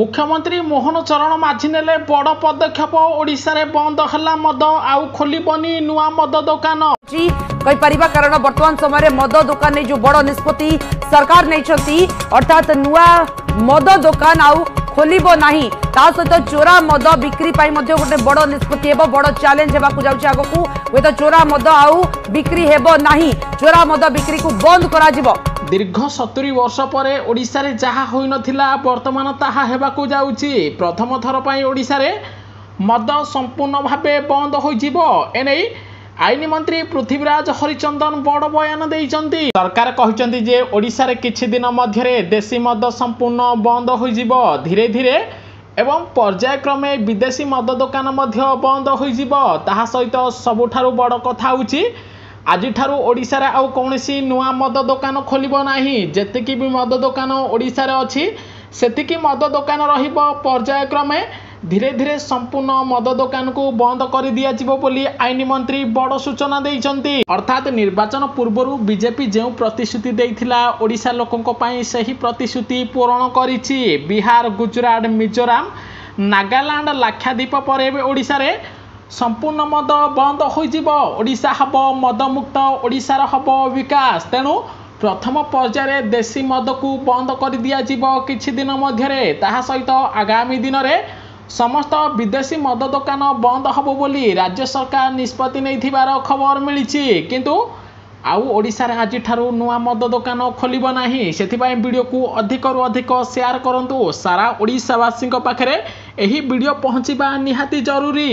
मुख्यमंत्री मोहन चरण माझी नेले बड़ पदक्षेप। ओडिशा रे बंद हला मद आउ खोलिबनी नुआ मद दुकान कही परिबा कारण वर्तमान समय मद दुकान जो बड़ निष्पत्ति सरकार नहीं अर्थात नुआ मद दुकान आउ खोलिबो नाही ता सहित चोरा मद बिक्री पाई मध्य गोटे बड़ निष्पत्ति हेबो बड़ चैलेंज हेबाकु जाउछि आगकू हुए तो चोरा मद आउ बिक्री हेबो नाही चोरा मद बिक्री को बंद करा जिवो। दीर्घ 70 वर्ष पर ओडिशा रे जहा होई नथिला वर्तमान ताहा हेबाकु जाउछि। प्रथम थर पई ओडिशा रे मद संपूर्ण भाबे बंद होई जिवो। एनै आईन मंत्री पृथ्वीराज हरिचंदन बड़ बयान देइचंती। सरकार कहिचंती जे ओडिशा रे किछि दिन मध्य रे देशी मद संपूर्ण बंद होई जिवो। धीरे धीरे एवं पर्यायक्रमे विदेशी मद दुकान मध्य बंद होई जिवो। ताहा सहित सबुठारु बड़ कथा होउछि आज ठारू ओडिशा रे आउ कोनोसी नुआ मद दुकान खोलिबो नाही। जेतिकी भी मद दुकान ओडिशा रे अछि सेतिकी मद दुकान रहिबो। पर्यायक्रमे धीरे धीरे संपूर्ण मद दुकान को बंद कर दिया जिवो बोली आईन मंत्री बड़ सूचना देइचंती। अर्थात निर्वाचन पूर्वरु बीजेपी जो प्रतिश्रुति देइथिला ओडिशा लोकंको पई सही प्रतिश्रुति पूर्ण करिछि। बिहार, गुजरात, मिजोराम, नागालैंड, लाक्षाद्वीप पर ओडिशा रे संपूर्ण मद बंद हो जिवो। ओडिशा हबो मद मुक्त, ओडिशा हबो विकास। तेणु प्रथम पर्याय देशी मद को बंद कर दिया जिवो किछि दिन मध्यरे। ताहा सहित आगामी दिन रे समस्त विदेशी मद दुकान बंद हबो बोली राज्य सरकार निष्पत्ति नैथिबार खबर मिलिछि। किंतु आउ ओडिशा रे आज ठारू नुआ मद दुकान खोलिबो नाही। सेथिबाई वीडियो को अधिक रु अधिक शेयर करंतु। सारा ओडिशावासी पाखरे एही वीडियो पहुंचीबा निहाती जरूरी।